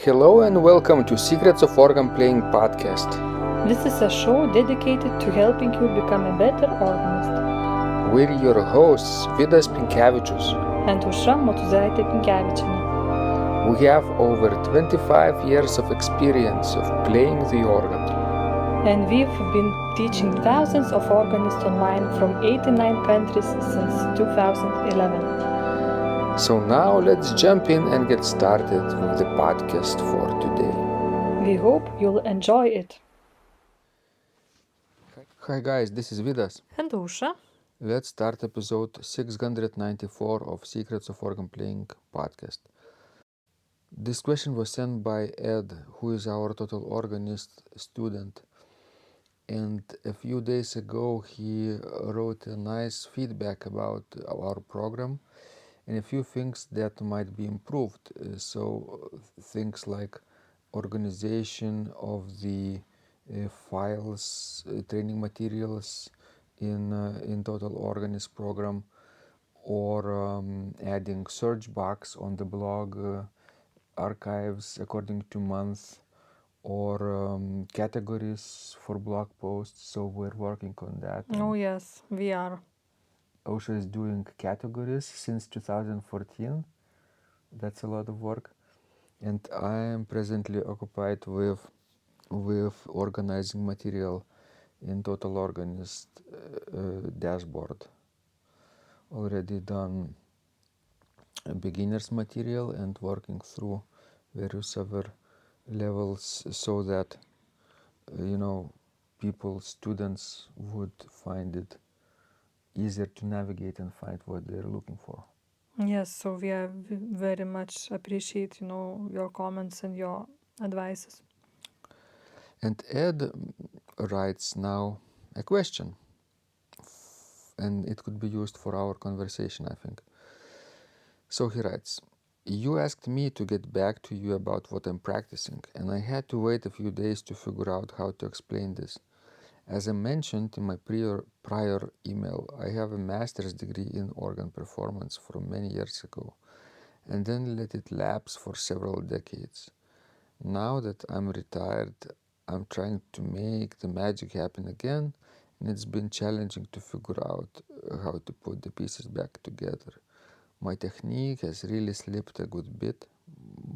Hello and welcome to Secrets of Organ Playing podcast. This is a show dedicated to helping you become a better organist. We're your hosts, Vidas Pinkevičius. And Aušra Motuzaitė Pinkevičienė. We have over 25 years of experience of playing the organ. And we've been teaching thousands of organists online from 89 countries since 2011. So now let's jump in and get started with the podcast for today. We hope you'll enjoy it. Hi guys, this is Vidas. And Aušra. Let's start episode 694 of Secrets of Organ Playing podcast. This question was sent by Ed, who is our total organist student. And a few days ago he wrote a nice feedback about our program and a few things that might be improved. So things like organization of the files, training materials in total organist program, or adding search box on the blog, archives according to month, or categories for blog posts. So we're working on that. Oh yes, we are. Ausha is doing categories since 2014. That's a lot of work. And I am presently occupied with organizing material in Total Organist dashboard. Already done a beginner's material and working through various other levels so that people, students would find it easier to navigate and find what they're looking for. Yes, so we are very much appreciate, your comments and your advices. And Ed writes now a question, and it could be used for our conversation, I think. So he writes, you asked me to get back to you about what I'm practicing, and I had to wait a few days to figure out how to explain this. As I mentioned in my prior email, I have a master's degree in organ performance from many years ago, and then let it lapse for several decades. Now that I'm retired, I'm trying to make the magic happen again, and it's been challenging to figure out how to put the pieces back together. My technique has really slipped a good bit.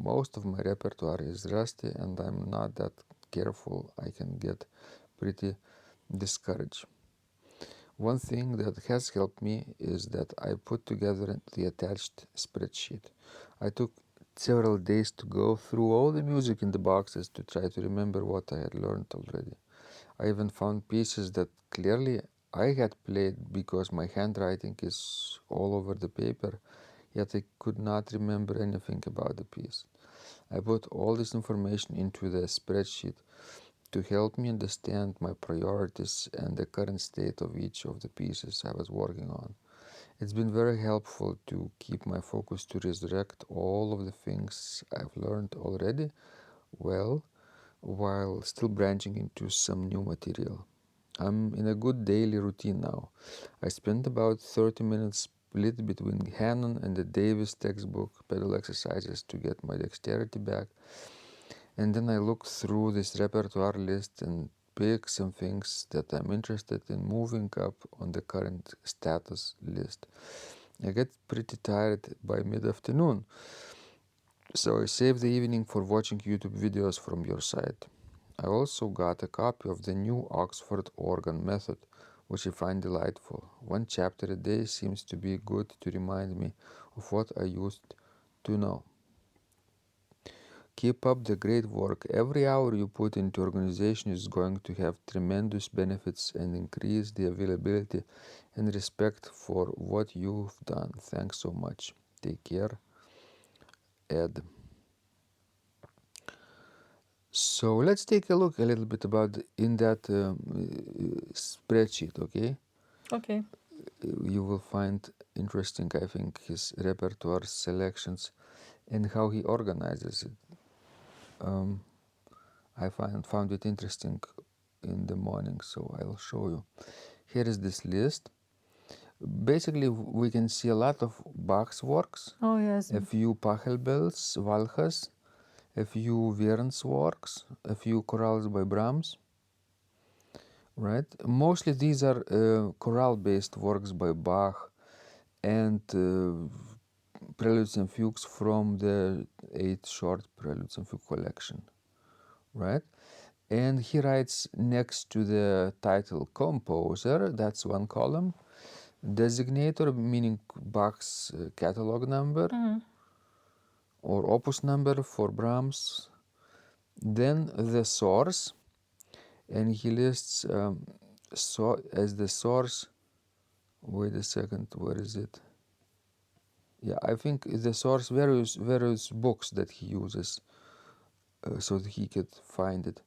Most of my repertoire is rusty, and I'm not that careful. I can get pretty discouraged. One thing that has helped me is that I put together the attached spreadsheet. I took several days to go through all the music in the boxes to try to remember what I had learned already. I even found pieces that clearly I had played because my handwriting is all over the paper, yet I could not remember anything about the piece. I put all this information into the spreadsheet to help me understand my priorities and the current state of each of the pieces I was working on. It's been very helpful to keep my focus to resurrect all of the things I've learned already well, while still branching into some new material. I'm in a good daily routine now. I spend about 30 minutes split between Hanon and the Davis textbook pedal exercises to get my dexterity back, and then I look through this repertoire list and pick some things that I'm interested in moving up on the current status list. I get pretty tired by mid-afternoon, so I save the evening for watching YouTube videos from your site. I also got a copy of the new Oxford organ method, which I find delightful. One chapter a day seems to be good to remind me of what I used to know. Keep up the great work. Every hour you put into organization is going to have tremendous benefits and increase the availability and respect for what you've done. Thanks so much. Take care, Ed. So let's take a look a little bit about in that spreadsheet, okay? Okay. You will find interesting, I think, his repertoire selections and how he organizes it. I found it interesting in the morning, so I'll show you. Here is this list. Basically, we can see a lot of Bach's works, Oh yes. a few Pachelbels, Walchas, a few Wierns works, a few chorales by Brahms, right? Mostly these are chorale-based works by Bach and preludes and fugues from the 8 short preludes and fugue collection, right? And he writes next to the title composer, that's one column, designator, meaning Bach's catalog number or opus number for Brahms, then the source, and he lists as the source, wait a second, where is it? Yeah, I think the source, various books that he uses so that he could find it.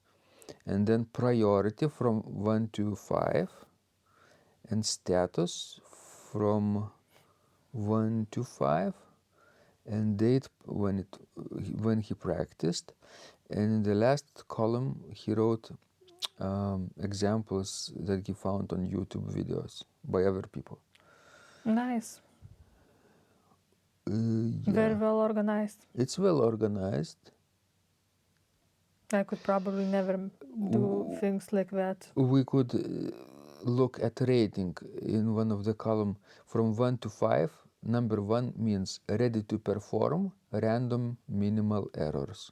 And then priority from 1 to 5, and status from 1 to 5, and date when he practiced. And in the last column he wrote examples that he found on YouTube videos by other people. Nice. Yeah. Very well organized. It's well organized. I could probably never do things like that. We could look at rating in one of the column from 1 to 5. Number 1 means ready to perform, random, minimal errors.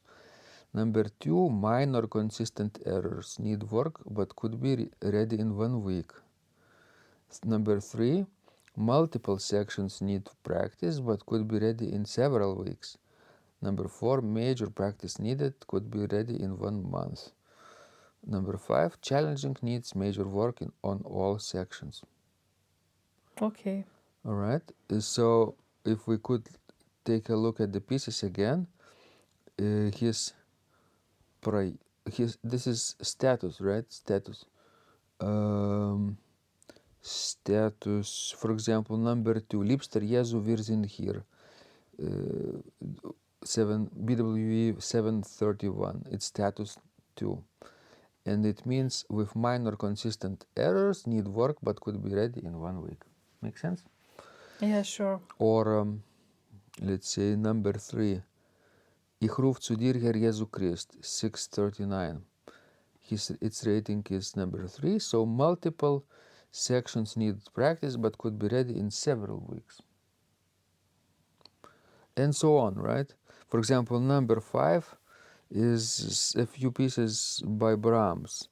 Number 2, minor consistent errors, need work but could be ready in 1 week. Number 3, multiple sections need practice but could be ready in several weeks. Number 4, major practice needed, could be ready in 1 month. Number 5, challenging, needs major work on all sections. Okay. All right, so if we could take a look at the pieces again, this is status, right? Status. Status, for example, number 2, Liebster Jesu, wir sind hier. BWV 731, it's status 2. And it means with minor consistent errors, need work but could be ready in 1 week. Make sense? Yeah, sure. Or let's say number 3, Ich ruf zu dir, Herr Jesu Christ, 639. Its rating is number 3, so multiple sections need practice but could be ready in several weeks. And so on, right? For example, number 5 is a few pieces by Brahms,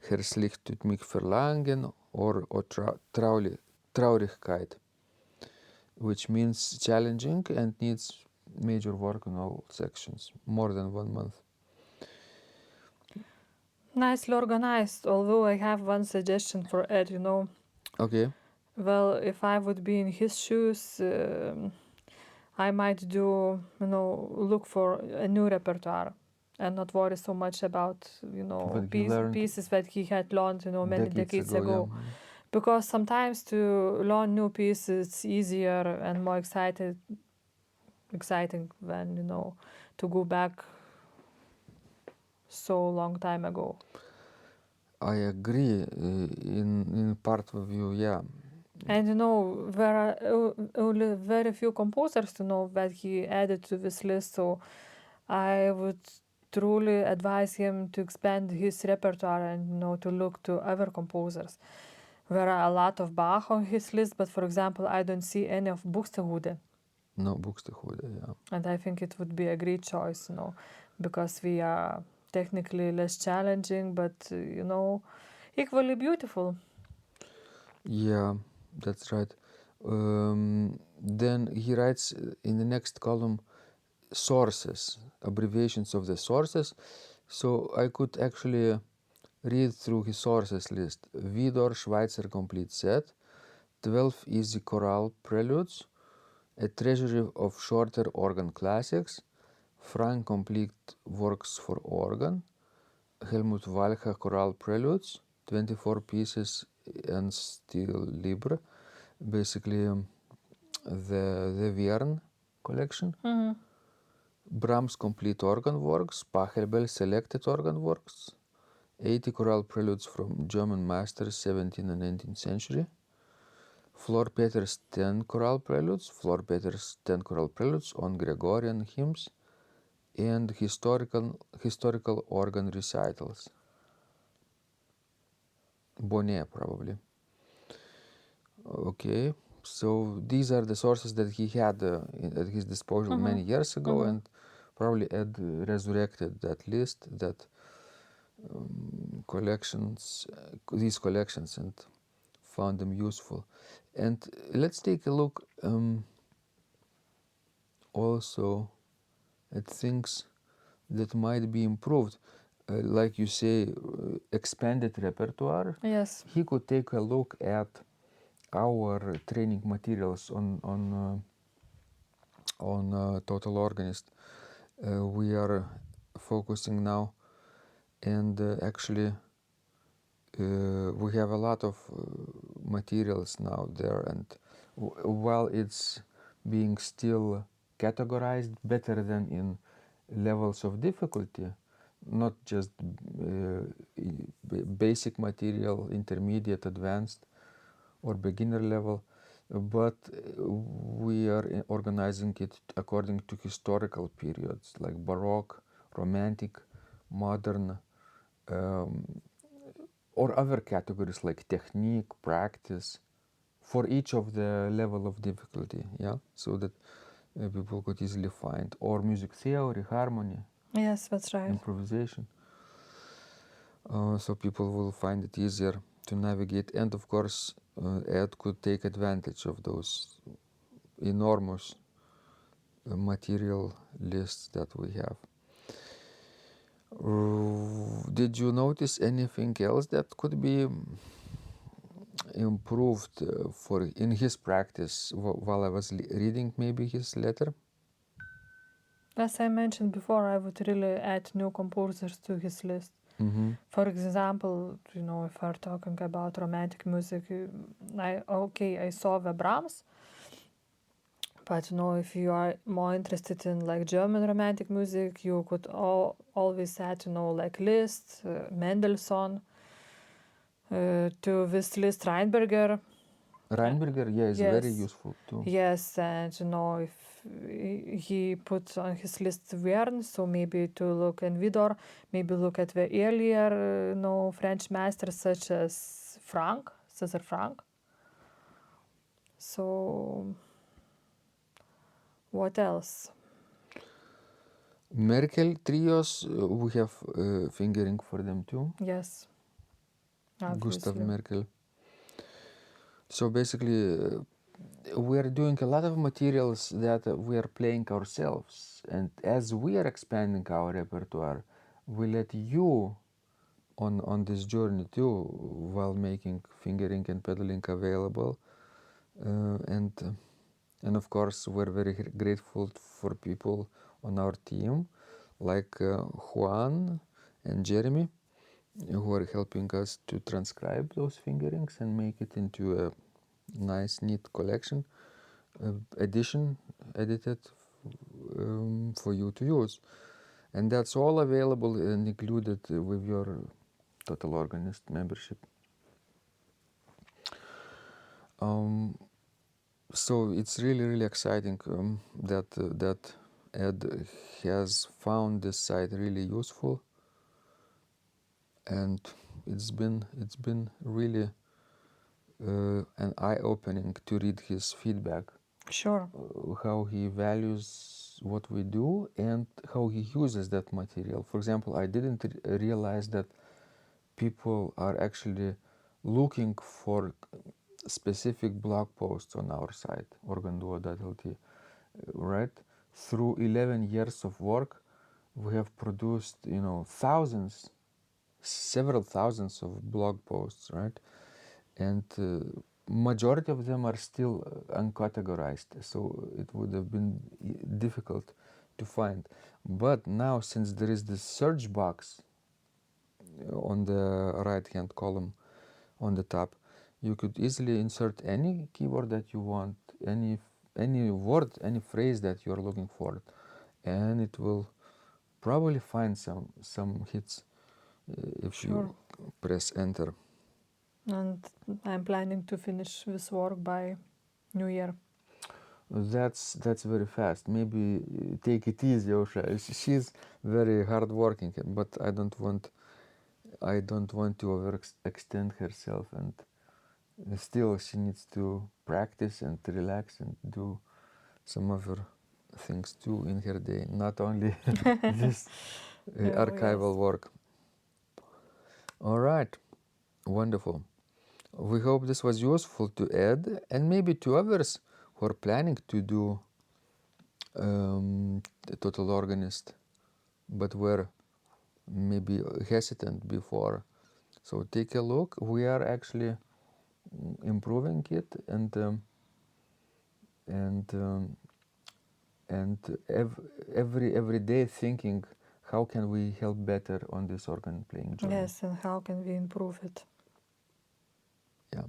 Herzlich tut mich verlangen or Traurigkeit, which means challenging and needs major work in all sections, more than 1 month. Nicely organized, although I have one suggestion for Ed, Okay. Well, if I would be in his shoes, I might do, look for a new repertoire and not worry so much about, pieces that he had learned, many decades ago. Yeah. Because sometimes to learn new pieces, it's easier and more exciting than, to go back so long time ago. I agree in part of you, yeah. And there are only very few composers that he added to this list, so I would truly advise him to expand his repertoire and to look to other composers. There are a lot of Bach on his list, but for example, I don't see any of Buxtehude. No, Buxtehude, yeah. And I think it would be a great choice, because we are technically less challenging, but equally beautiful. Yeah, that's right. Then he writes in the next column sources, abbreviations of the sources. So I could actually read through his sources list. Widor Schweitzer complete set, 12 easy chorale preludes, a treasury of shorter organ classics, Frank complete works for organ, Helmut Walcha chorale preludes, 24 pieces and still libre, basically the Vierne collection. Mm-hmm. Brahms complete organ works, Pachelbel selected organ works, 80 chorale preludes from German masters 17th and 19th century, Flor Peters 10 chorale preludes, Flor Peters 10 chorale preludes on Gregorian hymns, and historical organ recitals. Bonnet, probably. Okay, so these are the sources that he had at his disposal many years ago, and probably Ed resurrected that list, that these collections, and found them useful. And let's take a look also at things that might be improved. Like you say, expanded repertoire. Yes. He could take a look at our training materials on Total Organist. We are focusing now, and actually we have a lot of materials now there, and while it's being still categorized better than in levels of difficulty, not just basic material, intermediate, advanced, or beginner level, but we are organizing it according to historical periods like Baroque, Romantic, Modern, or other categories like technique, practice, for each of the level of difficulty, yeah, so that people could easily find, or music theory, harmony. Yes, that's right. Improvisation. So people will find it easier to navigate, and of course Ed could take advantage of those enormous material lists that we have. Did you notice anything else that could be improved in his practice while I was reading maybe his letter? As I mentioned before, I would really add new composers to his list. For example, if we're talking about romantic music, I saw the Brahms, but if you are more interested in like German romantic music, you could always add, like Liszt, Mendelssohn, to this list, Reinberger. Reinberger, yeah, is very useful too. Yes, and if he put on his list Verne, so maybe to look in Vidor, maybe look at the earlier French masters such as César Franck. So what else? Merkel trios, we have fingering for them too. Yes, obviously. Gustav Merkel. So basically, we are doing a lot of materials that we are playing ourselves, and as we are expanding our repertoire, we let you on this journey too, while making fingering and pedaling available, and of course we're very grateful for people on our team like Juan and Jeremy, who are helping us to transcribe those fingerings and make it into a nice, neat collection, edited for you to use. And that's all available and included with your Total Organist membership. So it's really, really exciting that Ed has found this site really useful, and it's been really an eye-opening to read his feedback. Sure. How he values what we do and how he uses that material. For example, I didn't realize that people are actually looking for specific blog posts on our site, organduo.lt, right? Through 11 years of work, we have produced, several thousands of blog posts, right? And majority of them are still uncategorized, so it would have been difficult to find. But now, since there is this search box on the right hand column on the top, you could easily insert any keyword that you want, any word, any phrase that you're looking for, and it will probably find some hits if you press enter. And I'm planning to finish this work by New Year. That's very fast. Maybe take it easy, Osha. She's very hardworking, but I don't want to overextend herself, and still she needs to practice and relax and do some other things too in her day, not only this archival Yes. work. All right, wonderful. We hope this was useful to Ed and maybe to others who are planning to do the total organist, but were maybe hesitant before. So take a look. We are actually improving it, and every day thinking how can we help better on this organ playing journey. Yes, and how can we improve it? Yeah.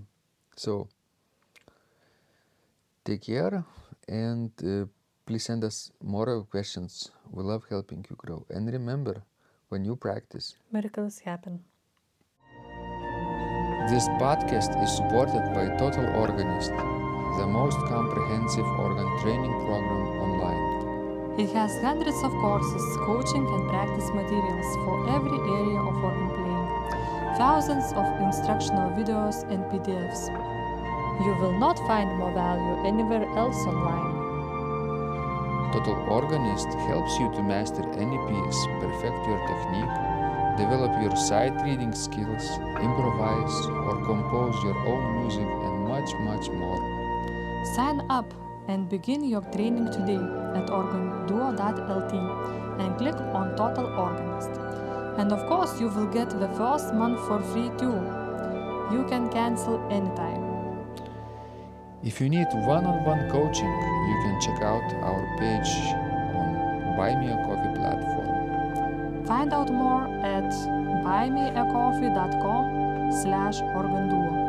So take care, and please send us more questions. We love helping you grow. And remember, when you practice, Miracles happen. This podcast is supported by Total Organist, the most comprehensive organ training program online. It has hundreds of courses, coaching and practice materials for every area of organ playing, thousands of instructional videos and PDFs. You will not find more value anywhere else online. Total Organist helps you to master any piece, perfect your technique, develop your sight reading skills, improvise or compose your own music, and much, much more. Sign up and begin your training today at organduo.lt and click on Total Organist. And of course, you will get the first month for free too. You can cancel anytime. If you need one-on-one coaching, you can check out our page on Buy Me a Coffee platform. Find out more at buymeacoffee.com/organduo.